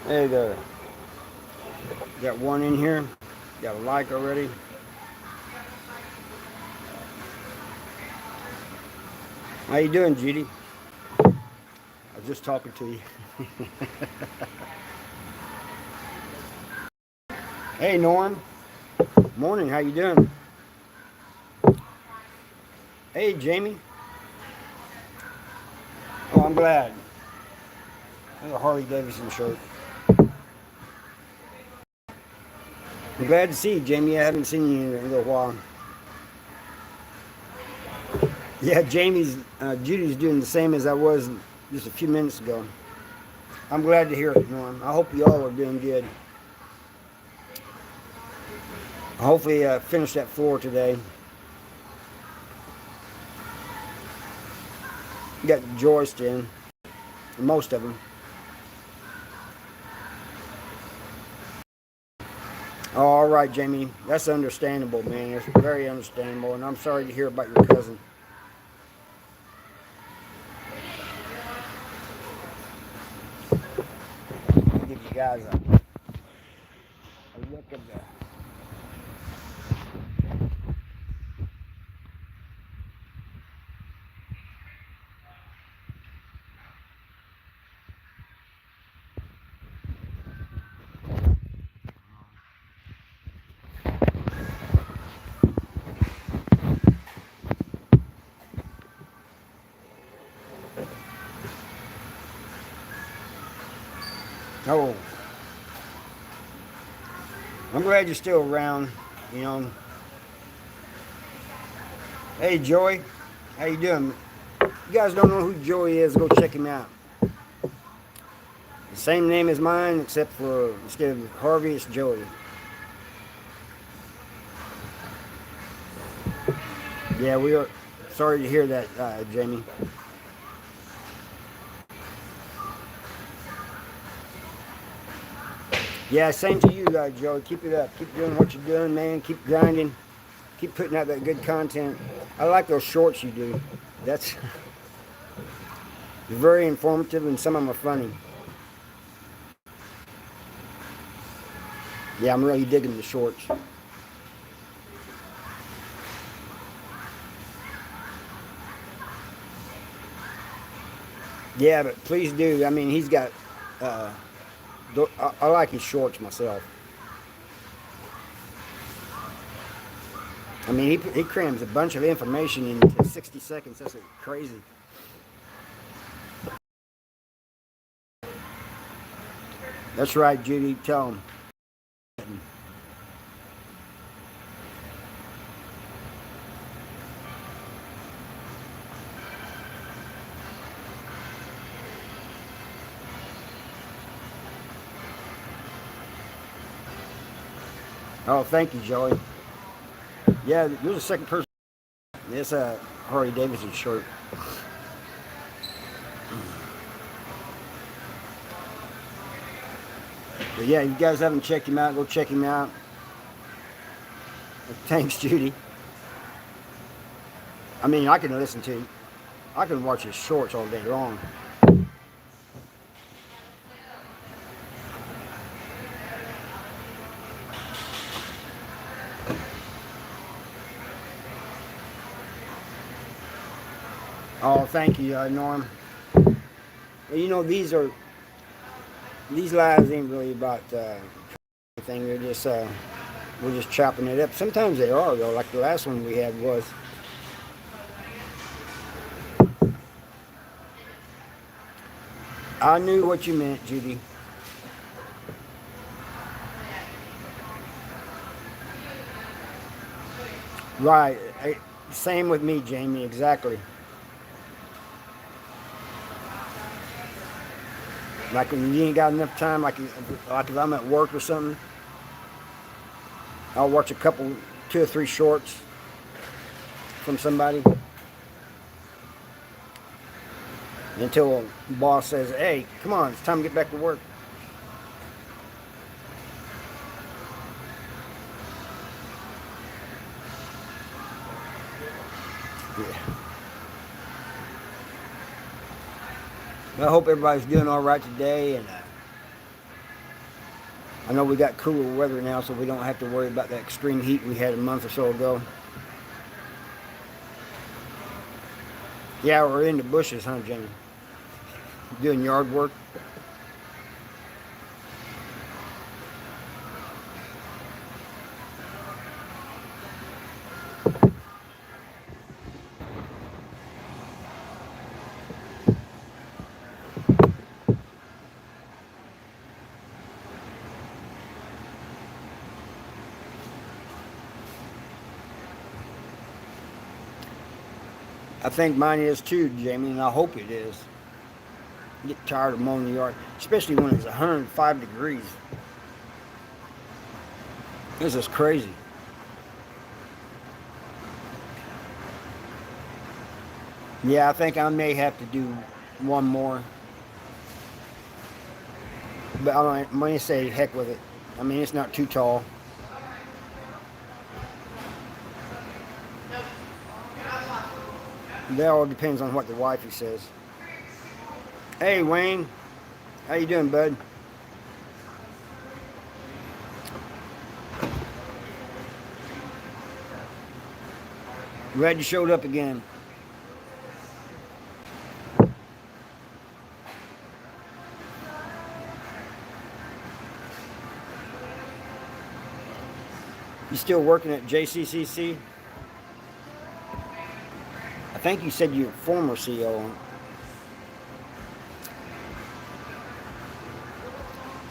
Hey there. Got one in here. Got a like already. How you doing, Judy? I was just talking to you. Hey, Norm. Morning. How you doing? Hey, Jamie. Oh, I'm glad. That's a Harley Davidson shirt. I'm glad to see you, Jamie. I haven't seen you in a little while. Yeah, Judy's doing the same as I was just a few minutes ago. I'm glad to hear it, Norm. I hope you all are doing good. Hopefully, finish that floor today. Got joist in, most of them. Oh, all right, Jamie. That's understandable, man. It's very understandable, and I'm sorry to hear about your cousin. I'll give you guys a look at the. Oh, I'm glad you're still around. You know. Hey, Joey. How you doing? You guys don't know who Joey is? Go check him out. The same name as mine, except for instead of Harvey, it's Joey. Yeah, we are sorry to hear that, Jamie. Yeah, same to you, Joey. Keep it up. Keep doing what you're doing, man. Keep grinding. Keep putting out that good content. I like those shorts you do. That's very informative, and some of them are funny. Yeah, I'm really digging the shorts. Yeah, but please do. I mean, he's got. Uh, I like his shorts myself. I mean, he crams a bunch of information into 60 seconds. That's crazy. That's right, Judy. Tell him. Oh, thank you, Joey. Yeah, you're the second person. It's a Harley Davidson shirt. But yeah, if you guys haven't checked him out, go check him out. Thanks, Judy. I mean, I can watch his shorts all day long. Oh, thank you, Norm. Well, you know, these lives ain't really about anything. They're just we're just chopping it up. Sometimes they are though. Like the last one we had was. I knew what you meant, Judy. Right. Same with me, Jamie. Exactly. Like when you ain't got enough time, like if I'm at work or something, I'll watch a couple, two or three shorts from somebody until the boss says, "Hey, come on, it's time to get back to work." Yeah. I hope everybody's doing all right today, and I know we got cooler weather now, so we don't have to worry about that extreme heat we had a month or so ago. Yeah, we're in the bushes, huh, Jenny? Doing yard work. I think mine is too, Jamie, and I hope it is. I get tired of mowing the yard, especially when it's 105 degrees. This is crazy. Yeah, I think I may have to do one more. But I'm going to say heck with it. I mean, it's not too tall. That all depends on what the wifey says. Hey, Wayne. How you doing, bud? Glad you showed up again. You still working at JCCC? I think you said you're former CEO.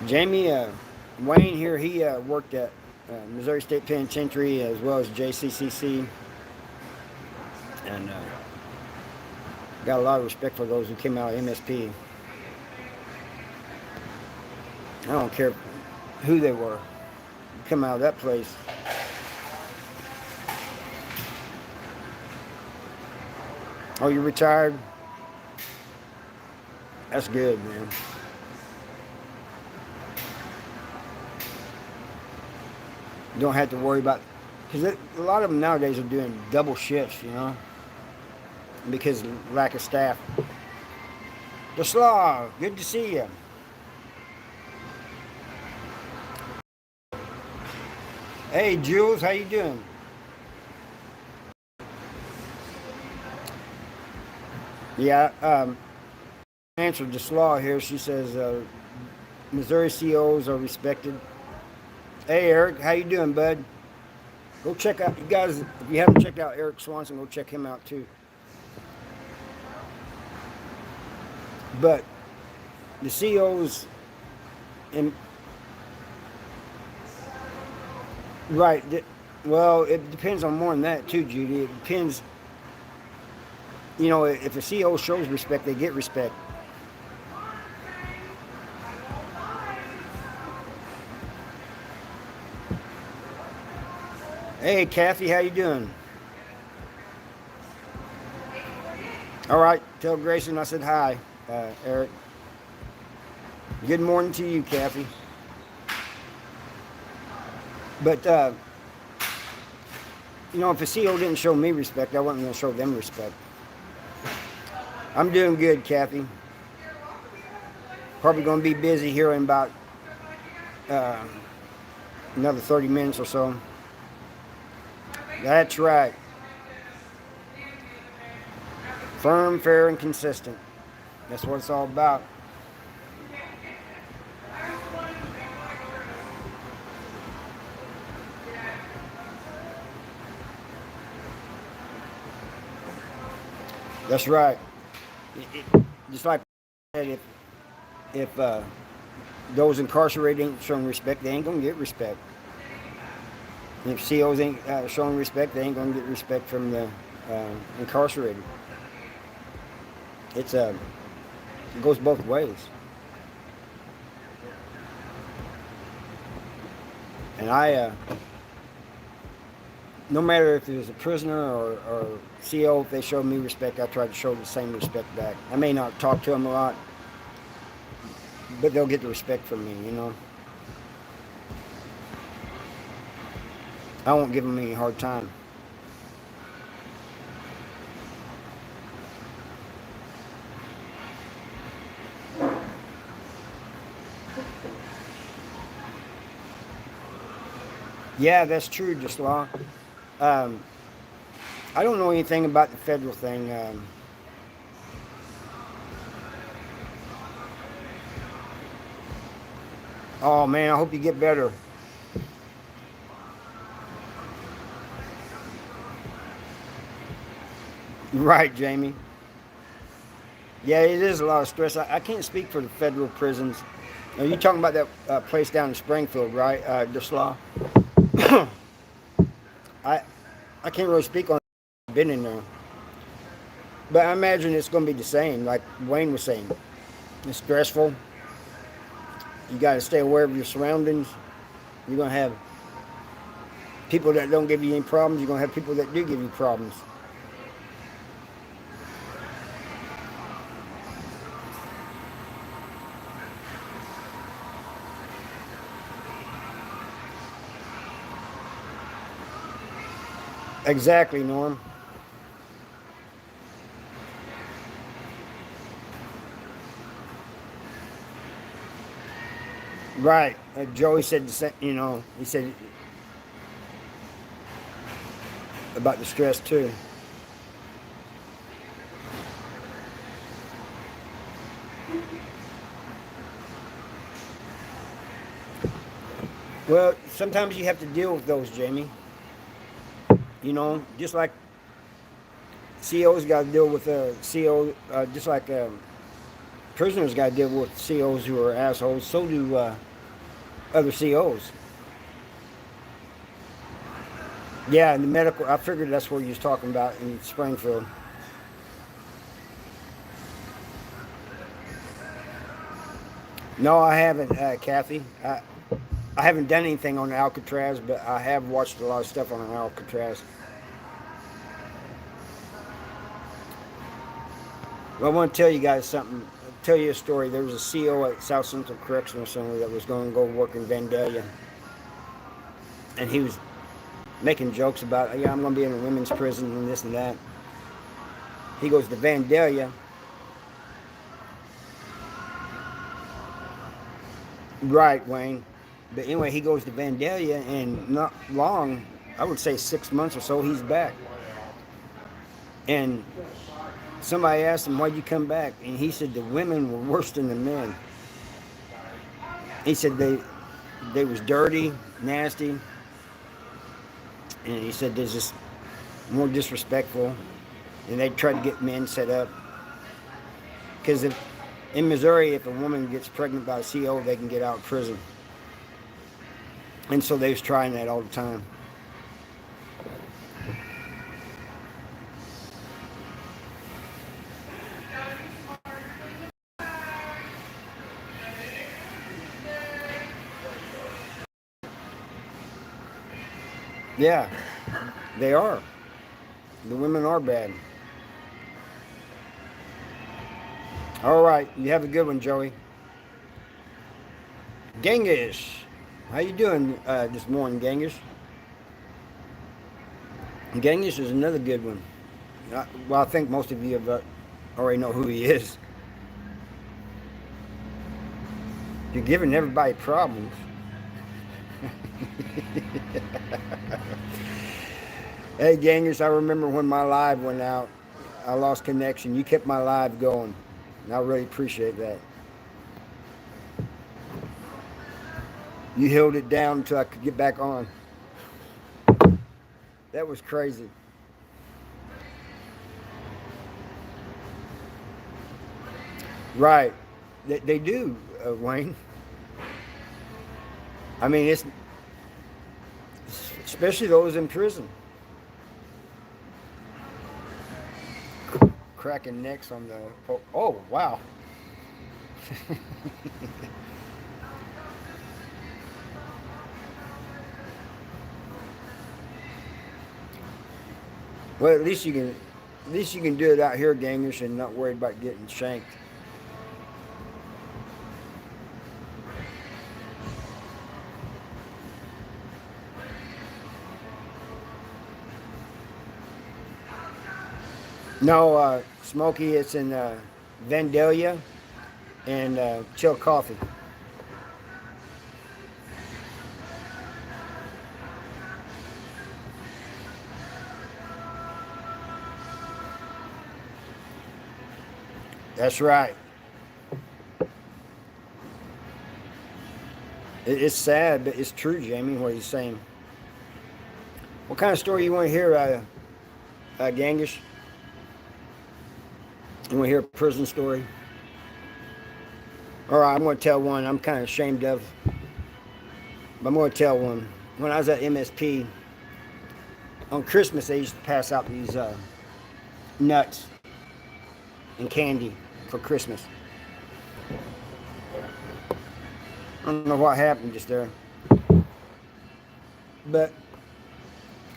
Jamie, Wayne here, he worked at Missouri State Penitentiary as well as JCCC. And got a lot of respect for those who came out of MSP. I don't care who they were. Come out of that place. Oh, you retired? That's good, man. You don't have to worry about, because a lot of them nowadays are doing double shifts, you know, because of lack of staff. The Slaw, good to see you. Hey, Jules, how you doing? Yeah, answered the Slaw here. She says Missouri COs are respected. Hey, Eric, how you doing, bud? Go check out, you guys, if you haven't checked out Eric Swanson, go check him out too. But the COs, and right, well, it depends on more than that too, Judy. It depends, you know, if a CO shows respect, they get respect. Hey, Kathy, how you doing? All right, tell Grayson I said hi, Eric. Good morning to you, Kathy. But, you know, if a CO didn't show me respect, I wasn't going to show them respect. I'm doing good, Kathy. Probably going to be busy here in about another 30 minutes or so. That's right. Firm, fair, and consistent. That's what it's all about. That's right. Just like I said, if those incarcerated ain't showing respect, they ain't gonna get respect. And if COs ain't showing respect, they ain't gonna get respect from the incarcerated. It goes both ways. And I, no matter if it was a prisoner or CO, if they showed me respect, I try to show the same respect back. I may not talk to them a lot, but they'll get the respect from me, you know. I won't give them any hard time. Yeah, that's true, just law. Um, I don't know anything about the federal thing. Oh man, I hope you get better. Right, Jamie. Yeah, it is a lot of stress. I can't speak for the federal prisons. Are you talking about that place down in Springfield, right, Deslaw? I I can't really speak on. Been in there, but I imagine it's going to be the same. Like Wayne was saying, it's stressful. You got to stay aware of your surroundings. You're going to have people that don't give you any problems. You're going to have people that do give you problems. Exactly, Norm. Right. Joey said the same. He said about the stress too. Well, sometimes you have to deal with those, Jamie. Just like COs got to deal with CO, just like prisoners got to deal with COs who are assholes. So do other COs. Yeah, in the medical, I figured that's what you was talking about in Springfield. No, I haven't, Kathy. I haven't done anything on Alcatraz, but I have watched a lot of stuff on Alcatraz. Well, I want to tell you guys something. Tell you a story. There was a CO at South Central Correctional Center that was going to go work in Vandalia, and he was making jokes about, yeah, I'm going to be in a women's prison and this and that. He goes to Vandalia. Right, Wayne. But anyway, he goes to Vandalia, and not long, I would say 6 months or so, he's back. And somebody asked him, why'd you come back? And he said the women were worse than the men. He said they was dirty, nasty, and he said there's just more disrespectful, and they tried to get men set up. Because in Missouri, if a woman gets pregnant by a CO, they can get out of prison. And so they was trying that all the time. Yeah, they are. The women are bad. All right, you have a good one, Joey. Genghis, how you doing this morning, Genghis? Genghis is another good one. Well, I think most of you have already know who he is. You're giving everybody problems. Hey, Genghis, I remember when my live went out. I lost connection. You kept my live going, and I really appreciate that. You held it down until I could get back on. That was crazy. Right. They do, Wayne. I mean, it's especially those in prison. Cracking necks on the. Oh, wow. Well, at least you can do it out here, gangers, and not worried about getting shanked. No, Smokey, it's in Vandalia and Chill Coffee. That's right. It's sad, but it's true, Jamie, what he's saying. What kind of story you want to hear, Gangish? You want to hear a prison story? All right, I'm going to tell one I'm kind of ashamed of. But I'm going to tell one. When I was at MSP, on Christmas, they used to pass out these nuts and candy for Christmas. I don't know what happened just there. But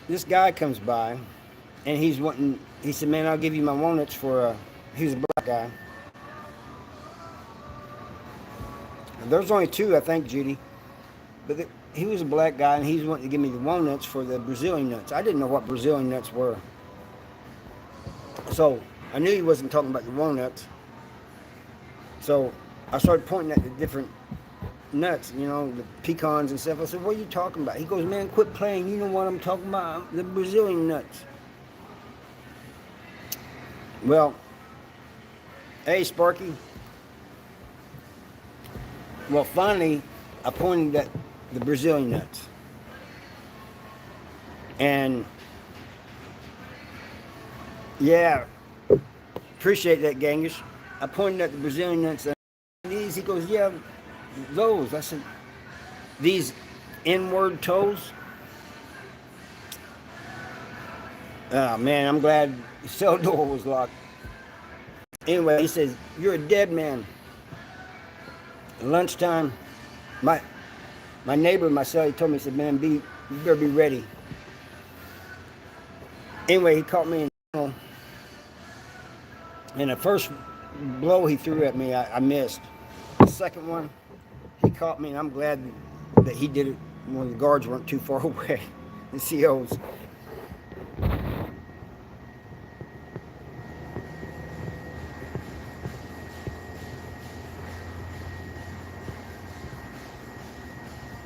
this guy comes by, and he said, man, I'll give you my walnuts for, he was a black guy. There's only two, I think, Judy. But he was a black guy, and he's wanting to give me the walnuts for the Brazilian nuts. I didn't know what Brazilian nuts were. So I knew he wasn't talking about the walnuts. So I started pointing at the different nuts, the pecans and stuff. I said, what are you talking about? He goes, man, quit playing. You know what I'm talking about? The Brazilian nuts. Well, hey, Sparky. Well, finally, I pointed at the Brazilian nuts. And, yeah, appreciate that, Gangish. I pointed at the Brazilian nuts. And these, he goes, yeah, those. I said, these N-word toes? Oh, man, I'm glad the cell door was locked. Anyway, he says, you're a dead man. At lunchtime, my neighbor in my cell, he told me, he said, man, you better be ready. Anyway, he caught me in, and the first blow he threw at me, I missed. The second one, he caught me, and I'm glad that he did it when the guards weren't too far away, the COs.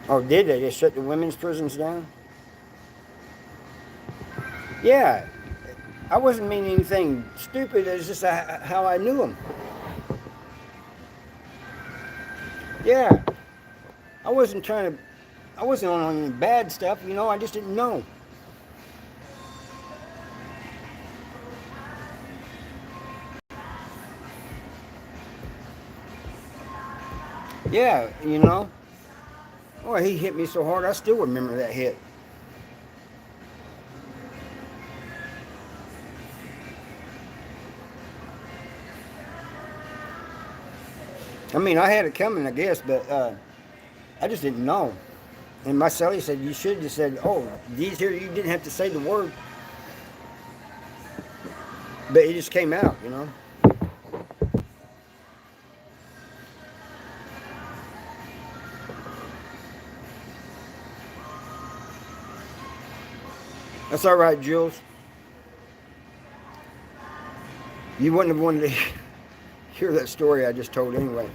Oh, did they? They shut the women's prisons down? Yeah. I wasn't meaning anything stupid. It's just how I knew them. Yeah. I wasn't on any bad stuff, I just didn't know. Yeah, Oh, he hit me so hard, I still remember that hit. I mean, I had it coming, I guess, but I just didn't know. And my cellie said, you should have just said, oh, these here, you didn't have to say the word. But it just came out, That's all right, Jules. You wouldn't have wanted to hear that story I just told anyway.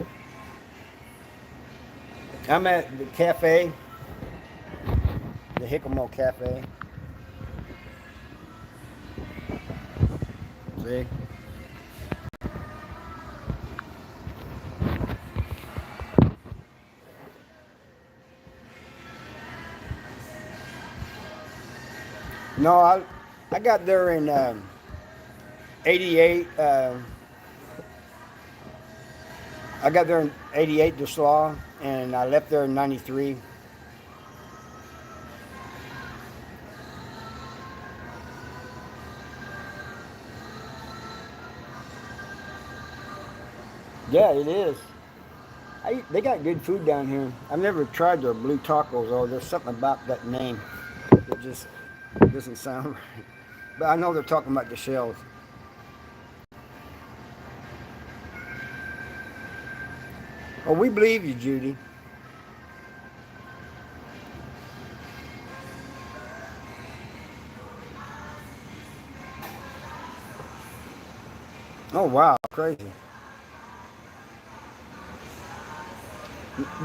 I'm at the cafe, the Hickamo Cafe. See? No, I got there in 88. I got there in 88 to Slaw, and I left there in 93. Yeah, it is. They got good food down here. I've never tried their blue tacos, though. There's something about that name that just doesn't sound right. But I know they're talking about the shells. Oh, we believe you, Judy. Oh, wow, crazy.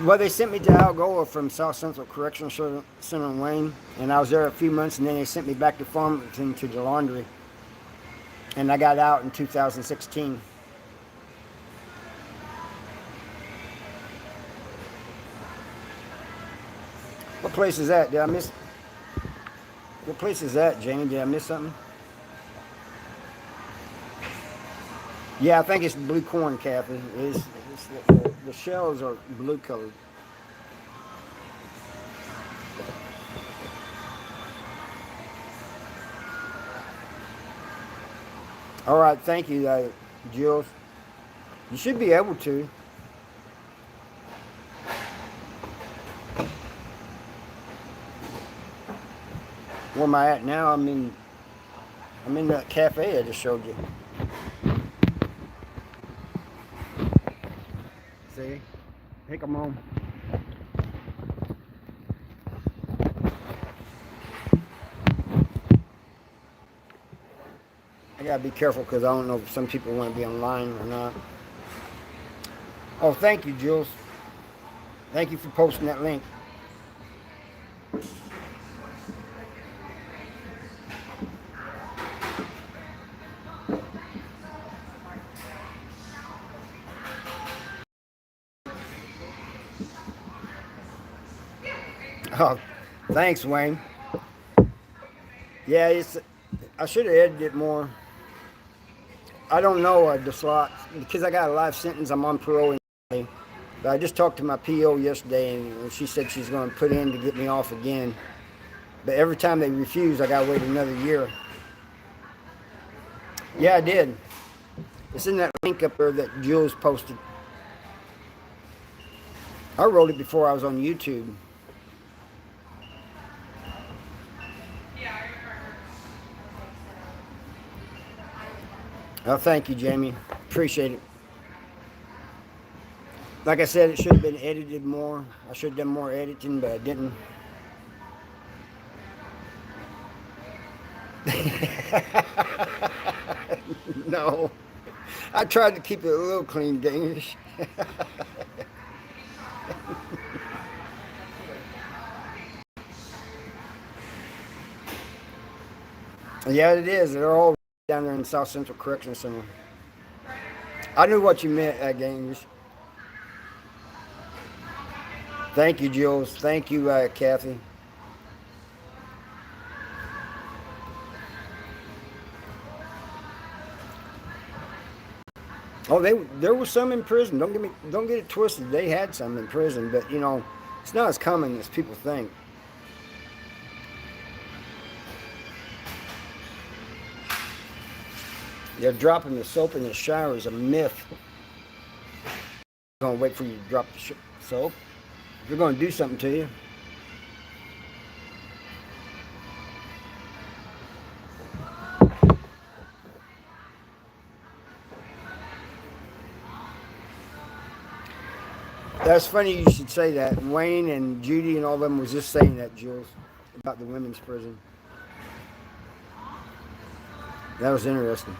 Well, they sent me to Algoa from South Central Correctional Center in Wayne, and I was there a few months, and then they sent me back to Farmington to the laundry, and I got out in 2016. What place is that? Did I miss? What place is that, Jane? Did I miss something? Yeah, I think it's blue corn, Kathy. It's the shells are blue colored. All right, thank you, Jules. You should be able to. Where am I at now? I'm in that cafe I just showed you. See? Take them home. I gotta be careful because I don't know if some people want to be online or not. Oh, thank you, Jules. Thank you for posting that link. Oh, thanks, Wayne. Yeah, I should have edited it more. I don't know the slot because I got a life sentence. I'm on parole. But I just talked to my PO yesterday, and she said she's going to put in to get me off again. But every time they refuse, I got to wait another year. Yeah, I did. It's in that link up there that Jules posted. I wrote it before I was on YouTube. Oh, thank you, Jamie. Appreciate it. Like I said, it should have been edited more. I should have done more editing, but I didn't. No. I tried to keep it a little clean, Danish. Yeah, it is. They're all down there in South Central Correctional Center. I knew what you meant, Danish. Thank you, Jules. Thank you, Kathy. Oh, there was some in prison. Don't get it twisted. They had some in prison, but it's not as common as people think. They're dropping the soap in the shower is a myth. They're gonna wait for you to drop the soap. If they're gonna do something to you. That's funny you should say that. Wayne and Judy and all of them was just saying that, Jules, about the women's prison. That was interesting.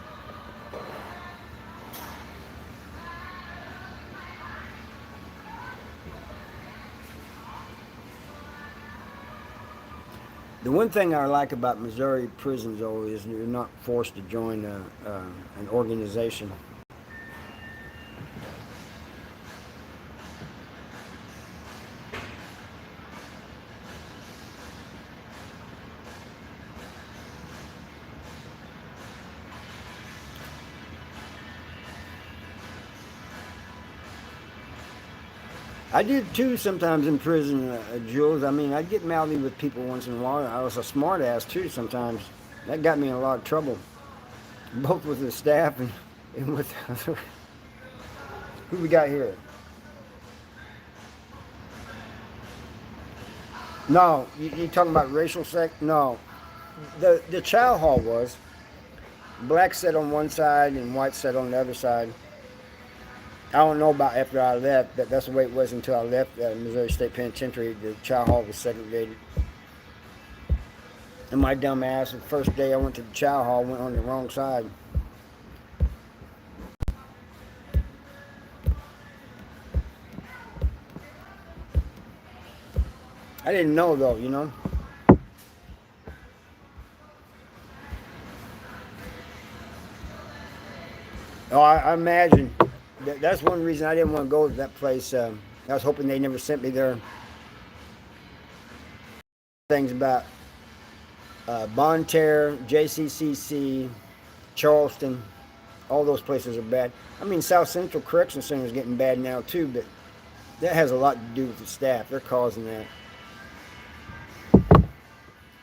The one thing I like about Missouri prisons, though, is you're not forced to join an organization. I did too sometimes in prison, Jules. I mean, I'd get mouthy with people once in a while. I was a smart ass too sometimes. That got me in a lot of trouble, both with the staff and with other. Who we got here? No, you talking about racial sex? No, the chow hall was black sat on one side and white sat on the other side. I don't know about after I left, but that's the way it was until I left Missouri State Penitentiary. The chow hall was segregated. And my dumb ass, the first day I went to the chow hall, went on the wrong side. I didn't know though. Oh, I imagine. That's one reason I didn't want to go to that place. I was hoping they never sent me there. things about Bonne Terre, JCCC, Charleston. All those places are bad. I mean, South Central Correction Center is getting bad now too, but that has a lot to do with the staff. They're causing that.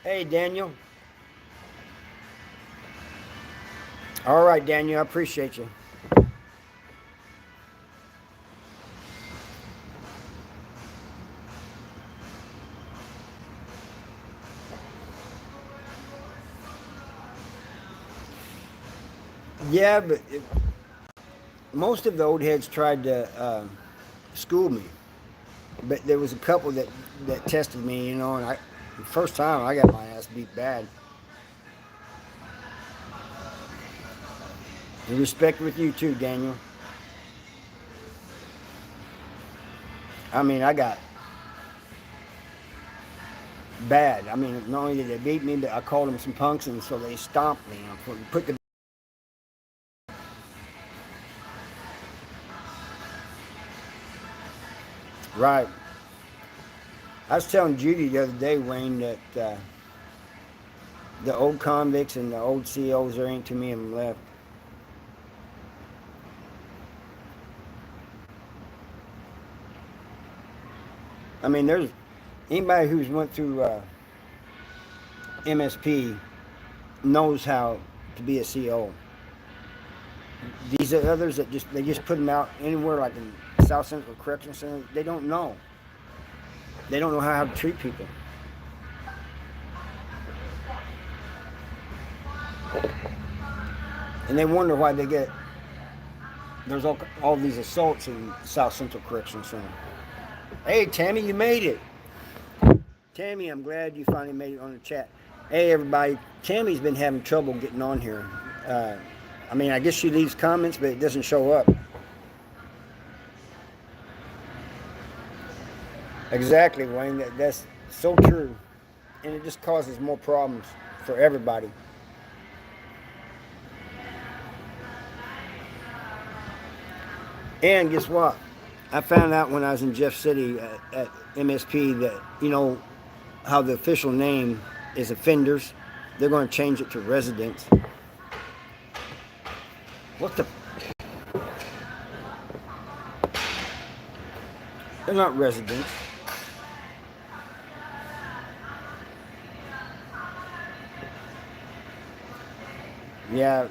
Hey, Daniel. All right, Daniel, I appreciate you. Yeah, but most of the old heads tried to school me, but there was a couple that tested me, you know, and the first time I got my ass beat bad. And respect with you too, Daniel. I mean, I got bad. I mean, not only did they beat me, but I called them some punks, and so they stomped me. Put the right. I was telling Judy the other day, Wayne, that the old convicts and the old COs, there ain't too many of them left. I mean, there's anybody who's went through MSP knows how to be a CO. These are others that they just put them out anywhere, like in South Central Correction Center. They don't know. They don't know how to treat people. And they wonder why there's all these assaults in South Central Correction Center. Hey, Tammy, you made it. Tammy, I'm glad you finally made it on the chat. Hey, everybody. Tammy's been having trouble getting on here. I mean, I guess she leaves comments, but it doesn't show up. Exactly, Wayne. That's so true. And it just causes more problems for everybody. And guess what? I found out when I was in Jeff City at MSP that, you know, how the official name is offenders. They're going to change it to residents. What the? They're not residents. Yeah,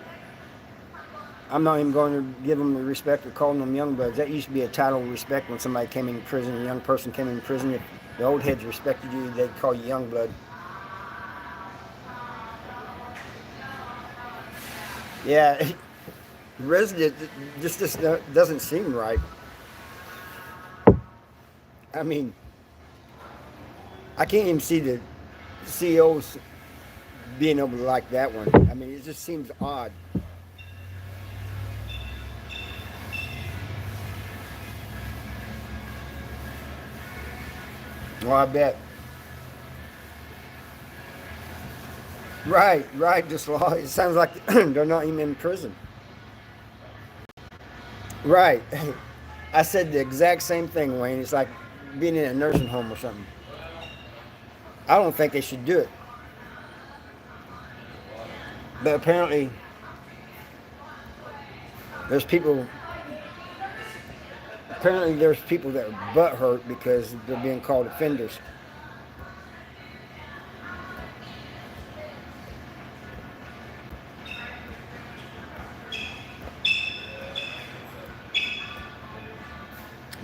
I'm not even going to give them the respect of calling them young bloods. That used to be a title of respect when somebody came into prison, a young person came into prison. If the old heads respected you, they'd call you young blood. Yeah, resident just doesn't seem right. I mean, I can't even see the CEOs being able to like that one. I mean, it just seems odd. Well, I bet. Right, just law. It sounds like they're not even in prison. Right. I said the exact same thing, Wayne. It's like being in a nursing home or something. I don't think they should do it. But there's people apparently there's people that are butthurt because they're being called offenders.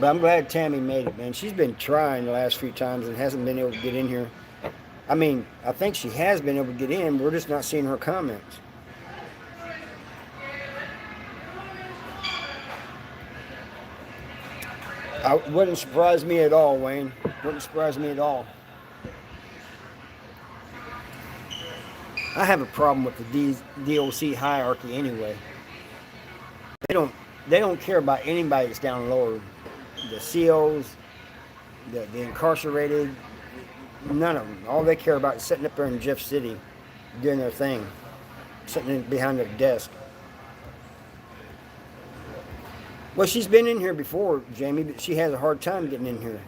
But I'm glad Tammy made it, man. She's been trying the last few times and hasn't been able to get in here. I mean, I think she has been able to get in. We're just not seeing her comments. Wouldn't surprise me at all, Wayne. Wouldn't surprise me at all. I have a problem with the DOC hierarchy anyway. They don't care about anybody that's down lower. The COs, the incarcerated, none of them. All they care about is sitting up there in Jeff City doing their thing, sitting behind their desk. Well, she's been in here before, Jamie, but she has a hard time getting in here.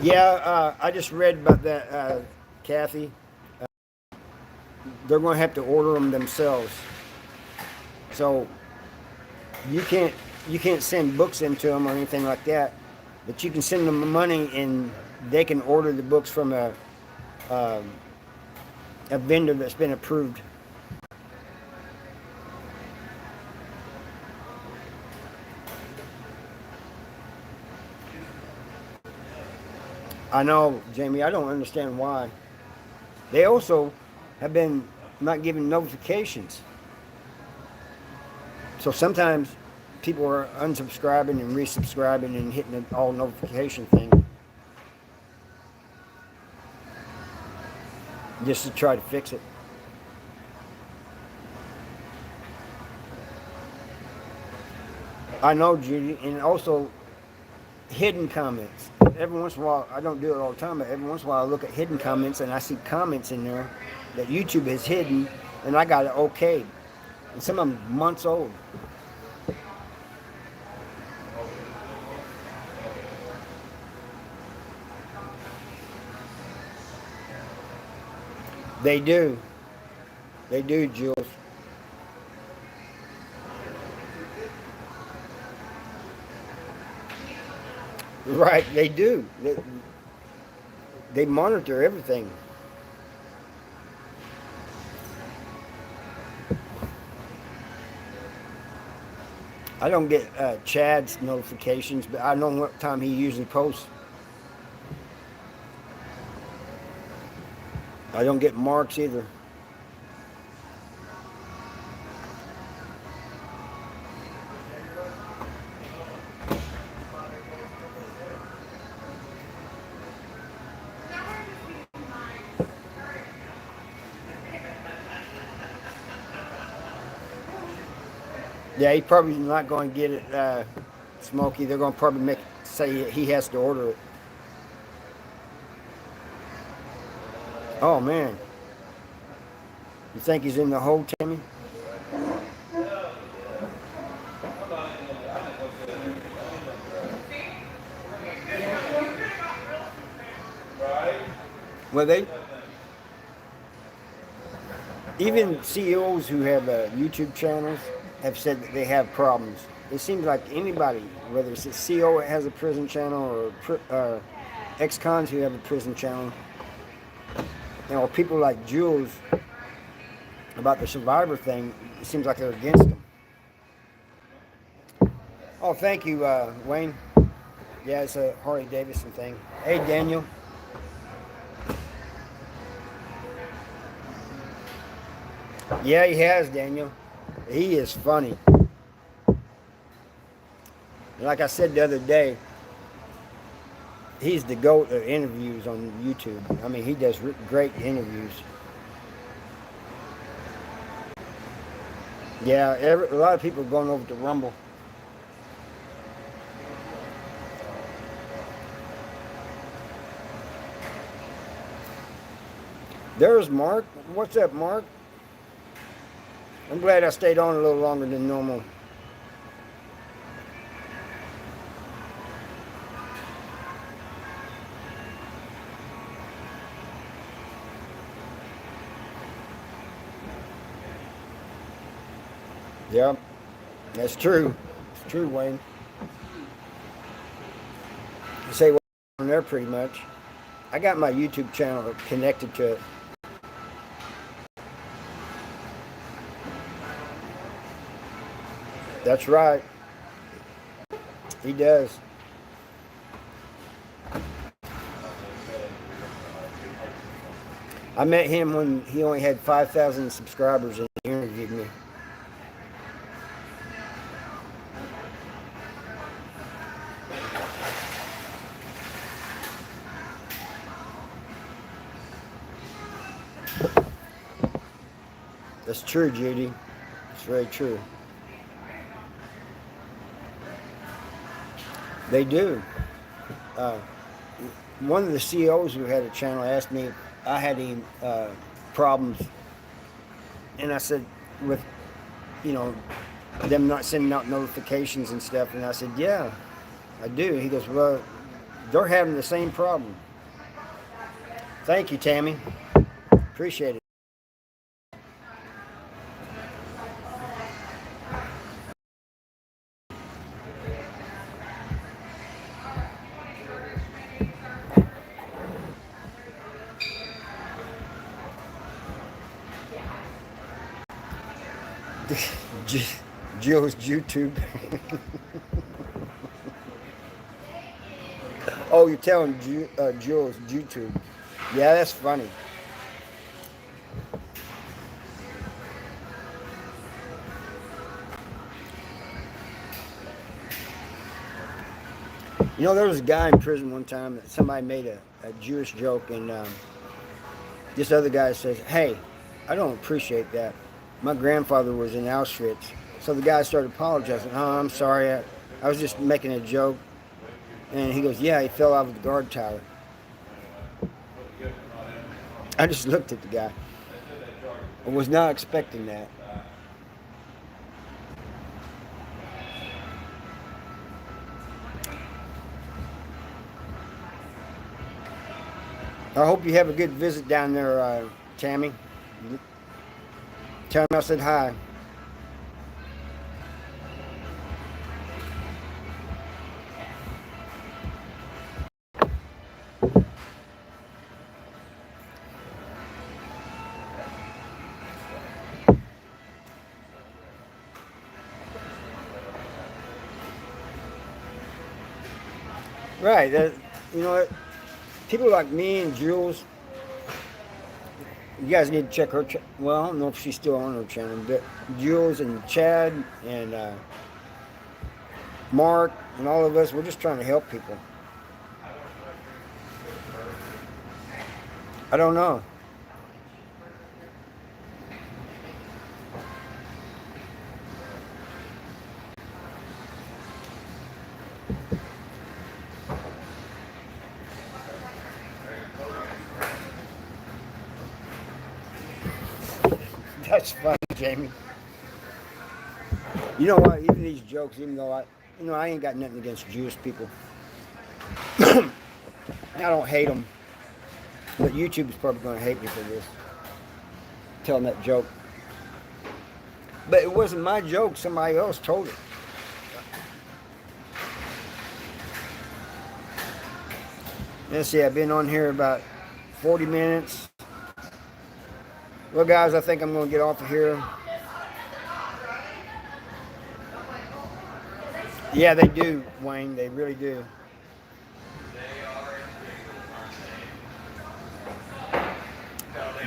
Yeah, I just read about that, Kathy. They're going to have to order them themselves. So you can't you can't send books into them or anything like that, but you can send them the money and they can order the books from um, a vendor that's been approved. I know, Jamie. I don't understand why. They also have been not giving notifications. So sometimes people are unsubscribing and resubscribing and hitting the all notification thing just to try to fix it. I know, Judy, and also hidden comments. Every once in a while, I don't do it all the time, but every once in a while I look at hidden comments and I see comments in there that YouTube has hidden and I got it okayed. And some of them months old. They do. They do, Jules. Right, they do. They monitor everything. I don't get Chad's notifications, but I know what time he usually posts. I don't get Mark's either. Yeah, he's probably not going to get it, Smokey. They're going to probably say he has to order it. Oh man, you think he's in the hole, Timmy? Well, they even CEOs who have YouTube channels have said that they have problems. It seems like anybody, whether it's a CEO that has a prison channel or ex-cons who have a prison channel, or people like Jules about the survivor thing, it seems like they're against them. Oh, thank you, Wayne. Yeah, it's a Harley Davidson thing. Hey, Daniel. Yeah, he has, Daniel. He is funny. Like I said the other day, he's the GOAT of interviews on YouTube. I mean, he does great interviews. Yeah, a lot of people are going over to Rumble. There's Mark. What's up, Mark? I'm glad I stayed on a little longer than normal. Yeah, that's true. It's true, Wayne. You say well on there pretty much. I got my YouTube channel connected to it. That's right. He does. I met him when he only had 5,000 subscribers and he interviewed me. That's true, Judy. It's very true. They do. Uh, One of the CEOs who had a channel asked me if I had any problems, and I said with you know them not sending out notifications and stuff, and I said yeah, I do. He goes, well, They're having the same problem. Thank you, Tammy. Appreciate it. Jill's YouTube. Oh, you're telling Jill's YouTube. Yeah, that's funny. You know, there was a guy in prison one time that somebody made a Jewish joke, and this other guy says, "Hey, I don't appreciate that. My grandfather was in Auschwitz." So the guy started apologizing. "Oh, I'm sorry. I was just making a joke." And he goes, "Yeah, he fell out of the guard tower." I just looked at the guy. I was not expecting that. I hope you have a good visit down there, Tammy. Tell him I said hi. Right. You know what? People like me and Jules, you guys need to check her. Well, I don't know if she's still on her channel, but Jules and Chad and Mark and all of us, we're just trying to help people. I don't know. That's funny, Jamie. You know what? Even these jokes, even though I ain't got nothing against Jewish people. I don't hate them, but YouTube is probably going to hate me for this, telling that joke. But it wasn't my joke. Somebody else told it. Let's see. I've been on here about 40 minutes. Well, guys, I think I'm going to get off of here. Yeah, they do, Wayne. They really do.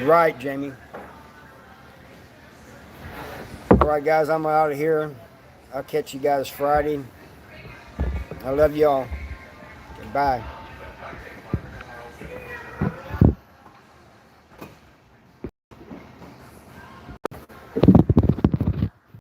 Right, Jamie. All right, guys, I'm out of here. I'll catch you guys Friday. I love y'all. Bye.